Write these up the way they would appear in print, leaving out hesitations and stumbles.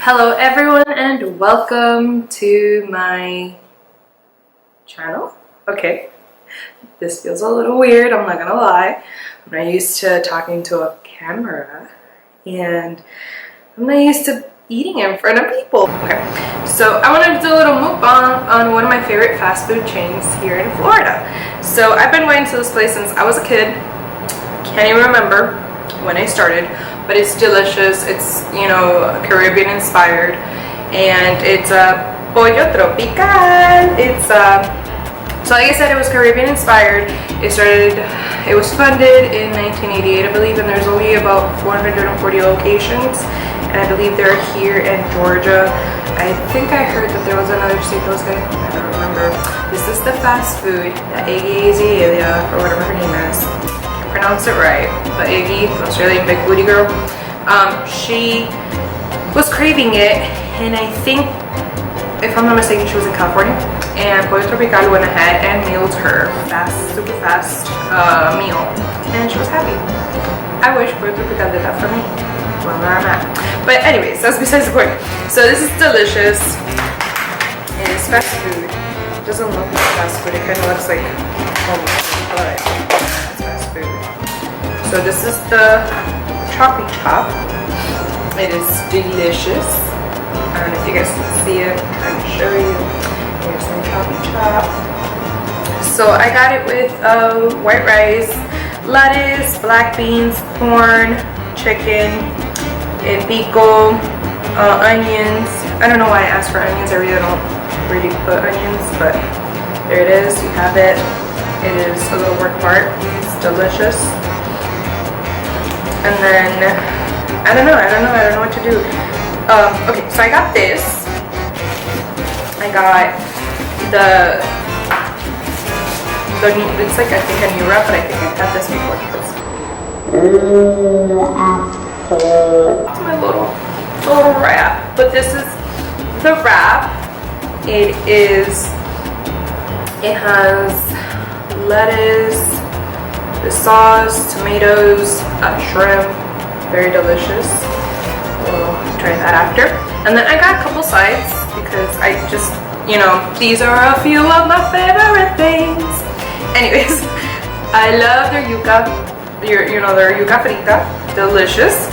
Hello everyone and welcome to my channel. Okay, this feels a little weird, I'm not gonna lie. I'm not used to talking to a camera and I'm not used to eating in front of people. Okay, so I wanted to do a little mukbang on one of my favorite fast food chains here in Florida. So I've been going to this place since I was a kid. Can't even remember when I started, but it's delicious. It's, you know, Caribbean inspired, and it's a Pollo Tropical. It's so like I said, it was Caribbean inspired. It was funded in 1988, I believe, and there's only about 440 locations, and I believe they're here in Georgia. I think I heard that there was another state that was going. I don't remember. This is the fast food, Azealia, or whatever her name is. Pronounce it right, but Iggy, the Australian big booty girl, she was craving it, and I think, if I'm not mistaken, she was in California, and Pollo Tropical went ahead and mailed her super fast meal, and she was happy. I wish Pollo Tropical did that for me. Well, where I'm at. But anyways, that's besides the point. So this is delicious. It is fast food. It doesn't look like fast food. It kind of looks like home, but so this is the choppy chop. It is delicious. I don't know if you guys can see it. I'm gonna show you. Here's some choppy chop. So I got it with white rice, lettuce, black beans, corn, chicken, and pico, onions. I don't know why I asked for onions. I really don't really put onions, but there it is. You have it. It is a little work of art. It's delicious. And then I don't know what to do. Okay, so I got this. I got the it's like, I think, a new wrap, but I think I've had this before because it's my little wrap. But this is the wrap. It has lettuce, the sauce, tomatoes, shrimp, very delicious. We'll try that after. And then I got a couple sides because I just, you know, these are a few of my favorite things. Anyways, I love their yuca, their yuca frita, delicious.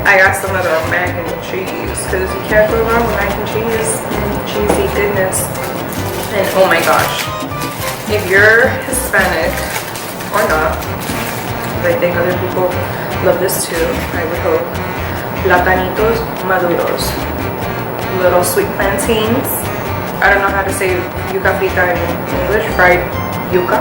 I got some of the mac and cheese because you can't go wrong with mac and cheese and cheesy goodness. And oh my gosh, if you're Hispanic, or not, but I think other people love this too, I would hope. Platanitos maduros, little sweet plantains. I don't know how to say yuca frita in English, fried yuca.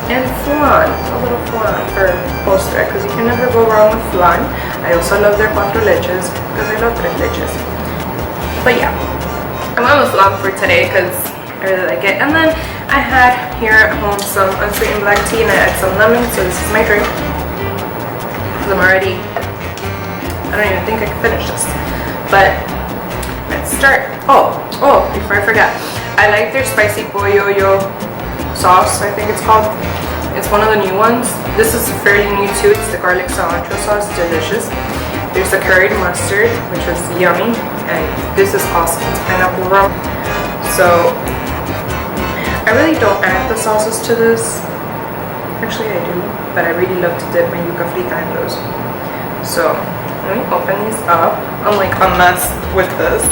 And flan, a little flan for postre, because you can never go wrong with flan. I also love their cuatro leches, because I love tres leches. But yeah, I'm on the flan for today, because I really like it. And then I had here at home some unsweetened black tea, and I had some lemon, so this is my drink. Because I'm already, I don't even think I can finish this. But let's start. Oh, before I forget, I like their spicy pollo sauce, I think it's called. It's one of the new ones. This is fairly new too. It's the garlic cilantro sauce, delicious. There's the curried mustard, which is yummy, and this is awesome. It's pineapple rum. So I really don't add the sauces to this. Actually I do, but I really love to dip my yuca frita in those. So let me open these up. I'm like a mess with this.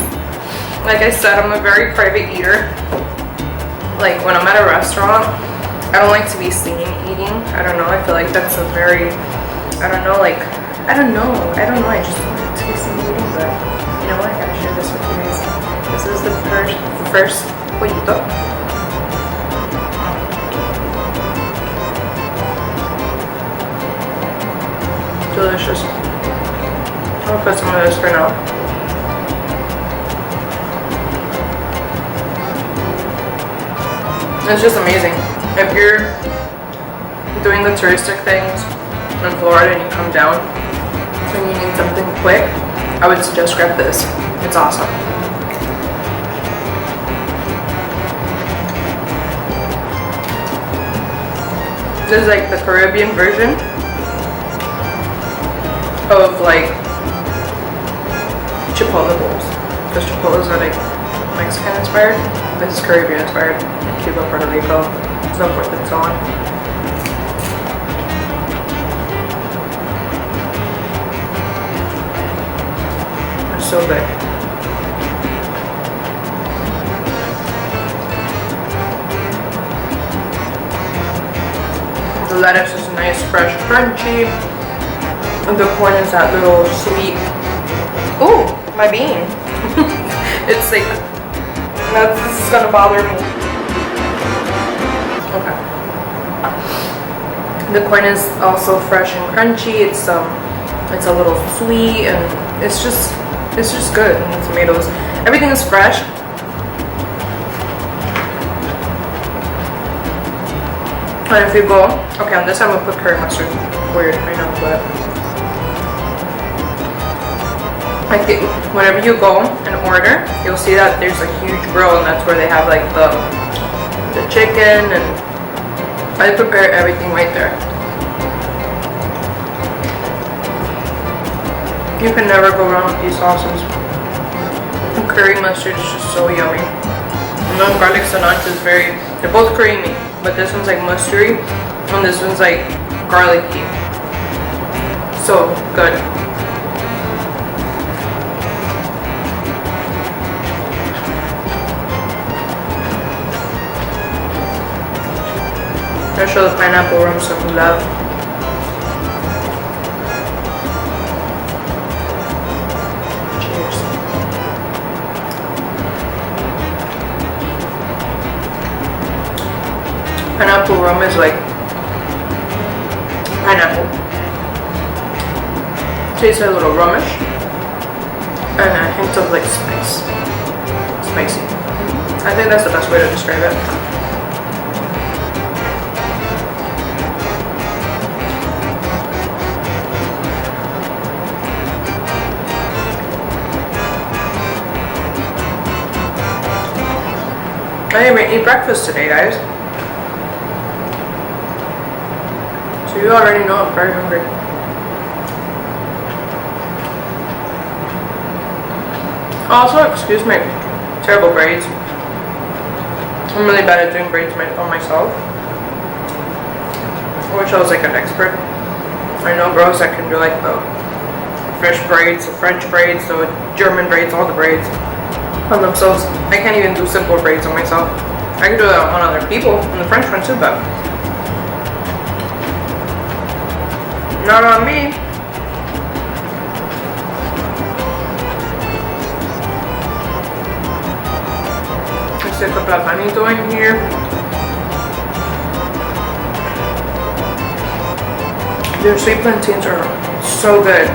Like I said, I'm a very private eater. Like when I'm at a restaurant, I don't like to be seen eating. I don't know, I feel like that's a very, I don't know, I just don't like to be seen eating, but you know what, I gotta share this with you guys. This is the first pollito. Delicious. I'm gonna put some of this for now. It's just amazing. If you're doing the touristic things in Florida and you come down and you need something quick, I would suggest grab this. It's awesome. This is like the Caribbean version of like Chipotle bowls. Because Chipotles are like Mexican inspired. This is Caribbean inspired. Cuba, Puerto Rico, so forth and so on. They're so good. The lettuce is nice, fresh, crunchy. And the corn is that little sweet. Ooh, my bean. It's like, this is gonna bother me. Okay. The corn is also fresh and crunchy. It's a little sweet, and it's just good. And the tomatoes, everything is fresh. And if you go, okay, on this I'm gonna put curry mustard. Weird, I know, but like whenever you go and order, you'll see that there's a huge grill, and that's where they have like the chicken, and I prepare everything right there. You can never go wrong with these sauces. And curry mustard is just so yummy. And then garlic cilantro is they're both creamy, but this one's like mustardy, and this one's like garlicky. So good. I'll show the pineapple rum some love. Cheers. Pineapple rum is like pineapple. Tastes a little rumish and a hint of like spicy. I think that's the best way to describe it. I didn't even eat breakfast today, guys. So you already know I'm very hungry. Also, excuse my terrible braids. I'm really bad at doing braids on myself. I wish I was like an expert. I know bros that can do like the fish braids, the French braids, the German braids, all the braids on themselves. I can't even do simple braids on myself. I can do it on other people, and the French one too, but not on me. I stick a platanito in here. Their sweet plantains are so good.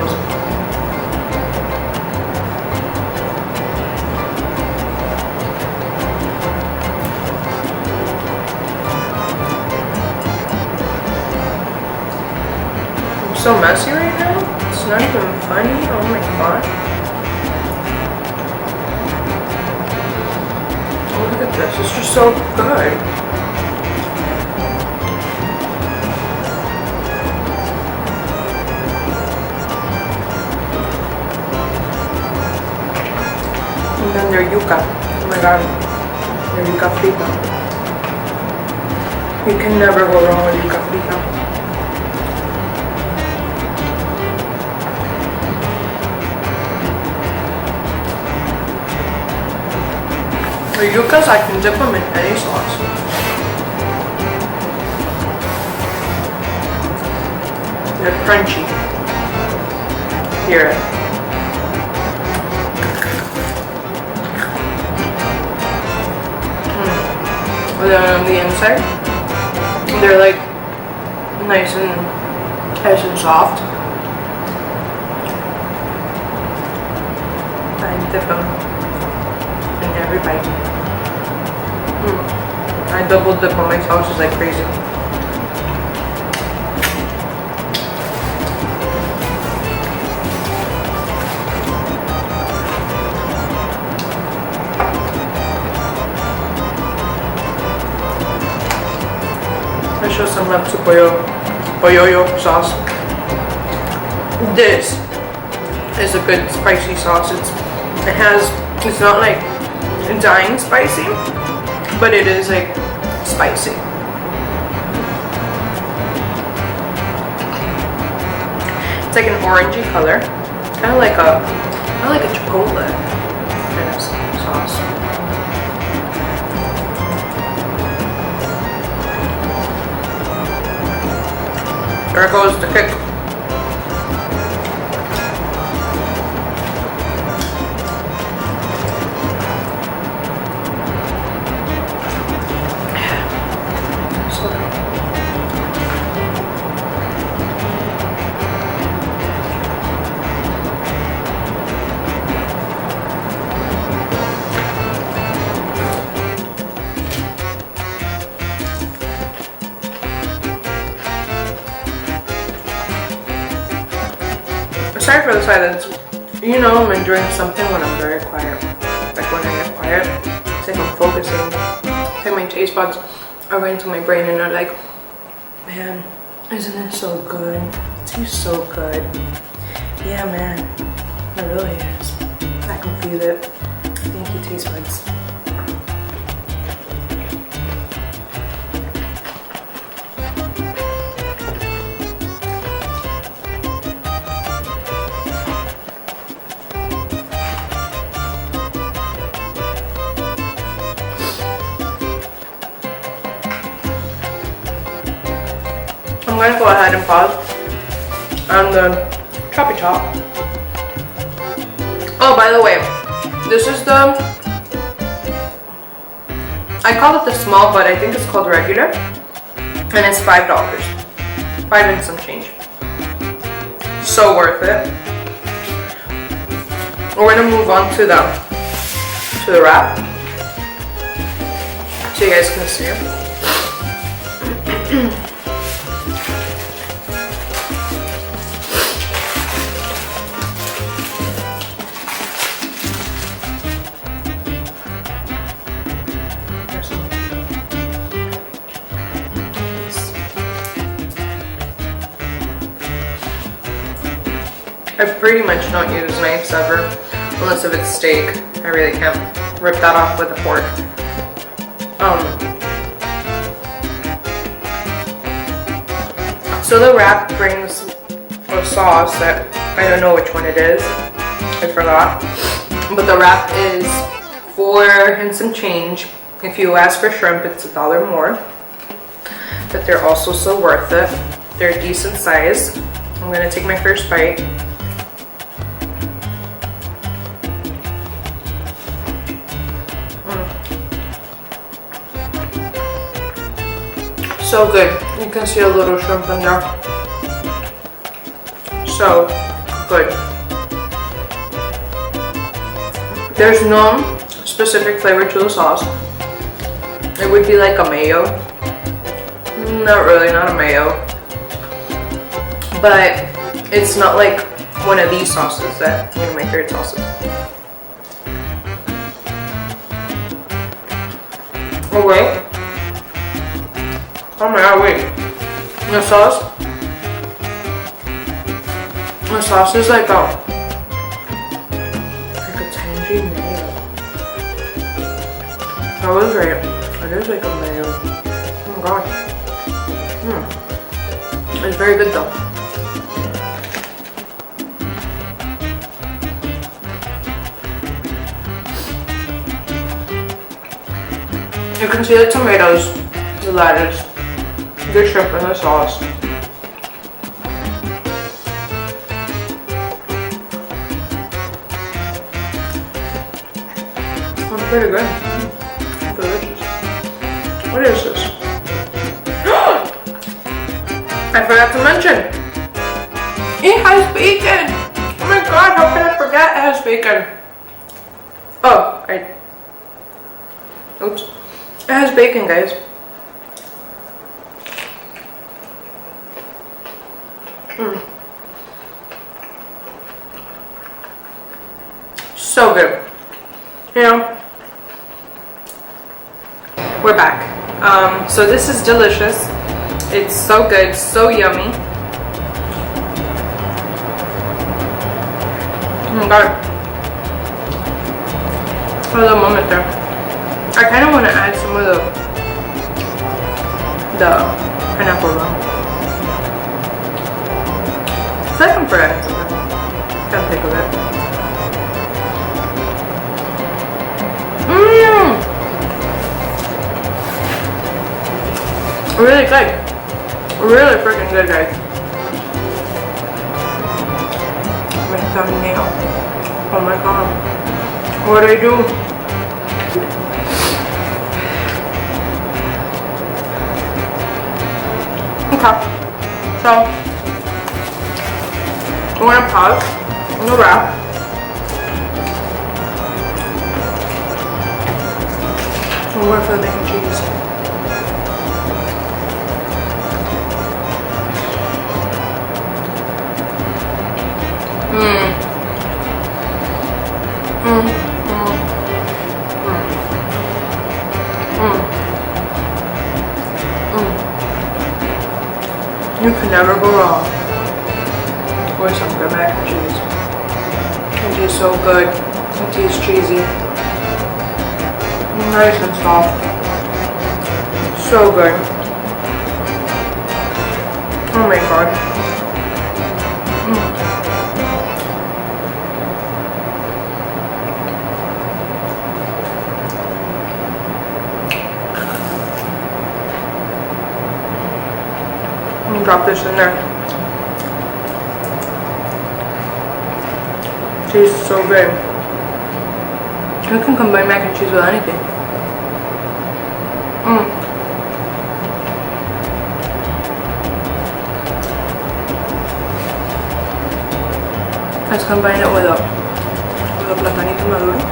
So messy right now. It's not even funny. Oh my god. Oh, look at this. It's just so good. And then their yuca. Oh my god. Their yuca frita. You can never go wrong with yuca frita. The yuccas, I can dip them in any sauce. They're crunchy. Hear it. And then on the inside, they're like nice and soft. I dip them in every bite. I double dip on my sauces like crazy. I show some love to pollo sauce. This is a good spicy sauce. It's It's not like dying spicy, but it is like spicy. It's like an orangey color, kind of like a chipotle kind of sauce. There goes the kick. Sorry for the silence. You know I'm enjoying something when I'm very quiet. Like when I get quiet, it's like I'm focusing. Like my taste buds are going to my brain and they're like, man, isn't it so good? It tastes so good. Yeah, man, it really is. I can feel it. Thank you, taste buds. I'm gonna go ahead and pause on the choppy chop. Oh, by the way, this is the, I call it the small, but I think it's called regular, and it's $5. 5 and some change. So worth it. We're gonna move on to the wrap, so you guys can see it. I pretty much don't use knives ever, unless if it's steak. I really can't rip that off with a fork. So the wrap brings a sauce that I don't know which one it is. I forgot. But the wrap is $4 and some change. If you ask for shrimp, it's $1 more. But they're also so worth it. They're decent size. I'm gonna take my first bite. So good. You can see a little shrimp in there. So good. There's no specific flavor to the sauce. It would be like a mayo. Not really, not a mayo. But it's not like one of these sauces that, one of my favorite sauces. Oh wait. Oh my god, wait. The sauce is like a tangy mayo. I was right. It is like a mayo. Oh my gosh. It's very good though. You can see the tomatoes, the lettuce, the shrimp and the sauce. It's pretty good. Delicious. What is this? I forgot to mention. It has bacon. Oh my god, how could I forget it has bacon? Oh, oops. It has bacon, guys. So good. You know, we're back. So this is delicious. It's so good, so yummy. Oh my god. for a little moment there. I kind of want to add some of the pineapple rum. It's like I'm forgetting something. Can't think of it. Really good. Really freaking good, guys. My thumbnail. Oh my god. What do I do? Okay. So, I'm gonna pause. I'm gonna wrap. I'm going for the mac and cheese. You can never go wrong with some good mac and cheese. It tastes so good. It tastes cheesy. Nice and soft. So good. Oh my god. Drop this in there. Tastes so good. You can combine mac and cheese with anything. Let's combine it with a platanito maduro.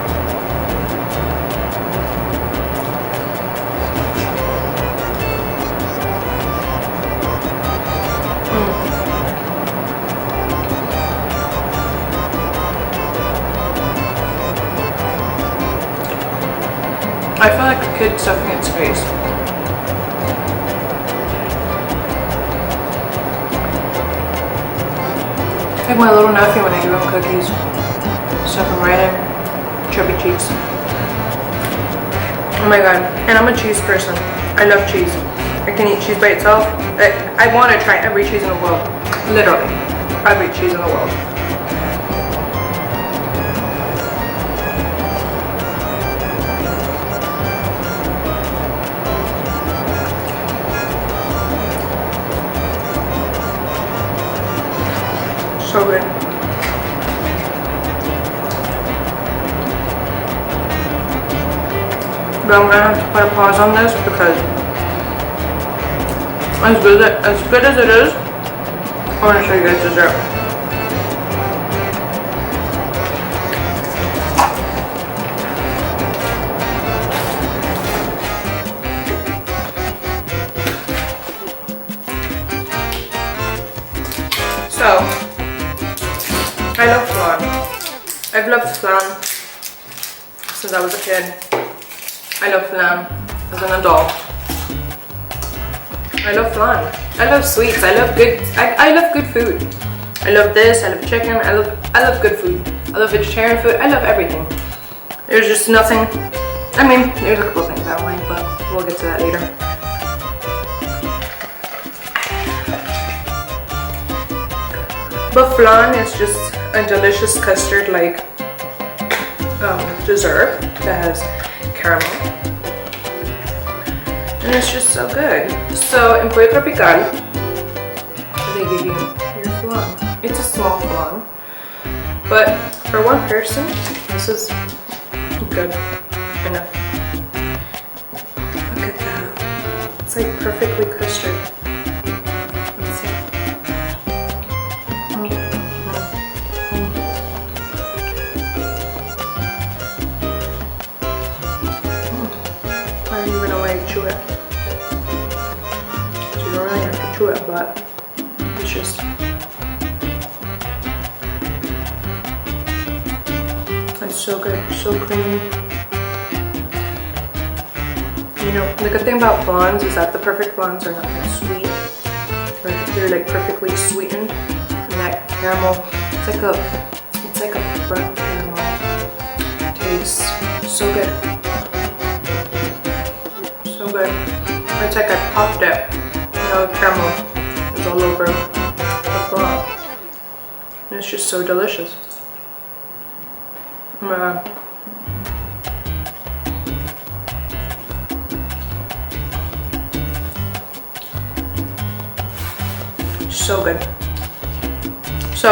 I feel like a kid stuffing its face. Like my little nephew when I give him cookies. Stuff them right in. Chubby cheeks. Oh my god. And I'm a cheese person. I love cheese. I can eat cheese by itself. I want to try every cheese in the world. Literally. Every cheese in the world. So good. But I'm gonna have to put a pause on this because as good as it is, I want to show you guys dessert. So I love flan. I've loved flan since I was a kid. I love flan as an adult. I love flan. I love sweets. I love good. I love good food. I love this. I love chicken. I love good food. I love vegetarian food. I love everything. There's just nothing. I mean, there's a couple things I don't like, but we'll get to that later. But flan is just a delicious custard like dessert that has caramel. And it's just so good. So in Pollo Tropical, they give you your flan. It's a small flan. But for one person, this is good enough. Look at that. It's like perfectly custard. Let's see. I don't even know why I chew it. So you don't really have to chew it, but it's just it's so good, so creamy. You know, the good thing about flans is that the perfect flans are not that sweet. They're like perfectly sweetened, and that caramel, it's like a burnt caramel. Tastes So good. So good. It's like I popped it. You know, caramel is all over the floor. And it's just so delicious. Oh my god. So good. So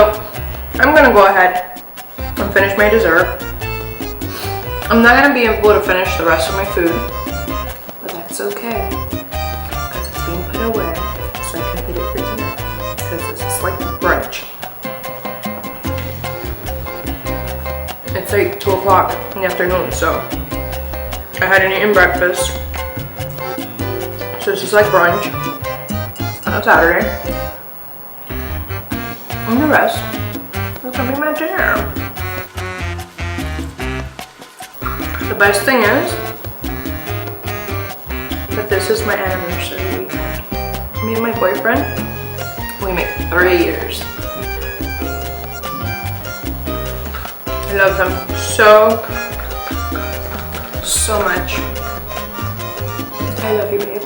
I'm gonna go ahead and finish my dessert. I'm not gonna be able to finish the rest of my food, but that's okay because it's being put away so I can eat it for dinner because this is like brunch. It's like 2 o'clock in the afternoon, so I hadn't eaten breakfast, so this is like brunch on a Saturday. And the rest is gonna be my dinner. The best thing is that this is my anniversary weekend. Me and my boyfriend, we make 30 years. I love him so much. I love you, babe.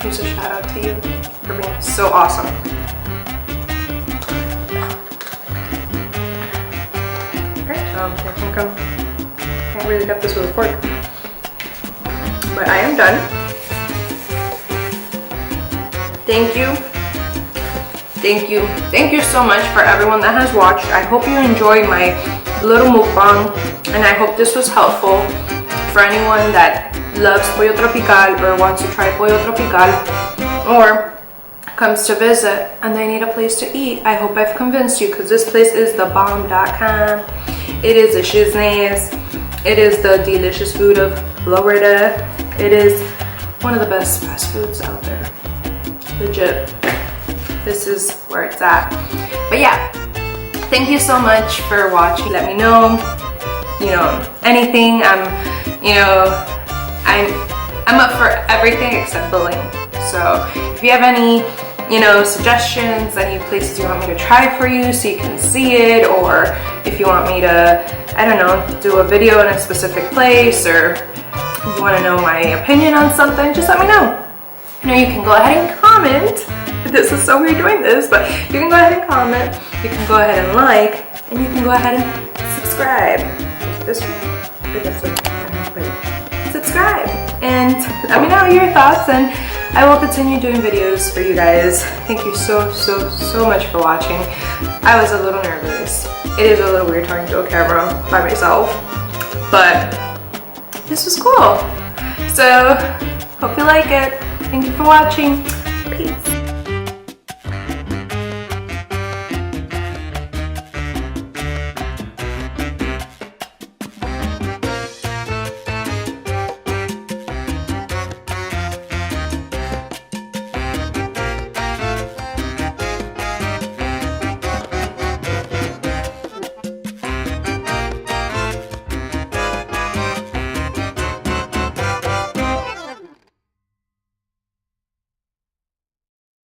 Here's a shout out to you for being so awesome. I think I can't really cut this with a fork, but I am done. Thank you so much for everyone that has watched. I hope you enjoyed my little mukbang, and I hope this was helpful for anyone that loves Pollo Tropical or wants to try Pollo Tropical or comes to visit and they need a place to eat. I hope I've convinced you, because this place is thebomb.com. It is a shizness. It is the delicious food of Florida. It is one of the best fast foods out there. Legit. This is where it's at. But yeah, thank you so much for watching. Let me know, anything. I'm up for everything except bullying. So if you have any, suggestions, any places you want me to try for you so you can see it, or if you want me to, I don't know, do a video in a specific place, or you want to know my opinion on something, just let me know. You can go ahead and comment. This is so weird doing this, but you can go ahead and comment, you can go ahead and like, and you can go ahead and subscribe. This one or this one? Subscribe and let me know your thoughts, and I will continue doing videos for you guys. Thank you so much for watching. I was a little nervous. It is a little weird talking to a camera by myself, but this was cool. So hope you like it. Thank you for watching. Peace.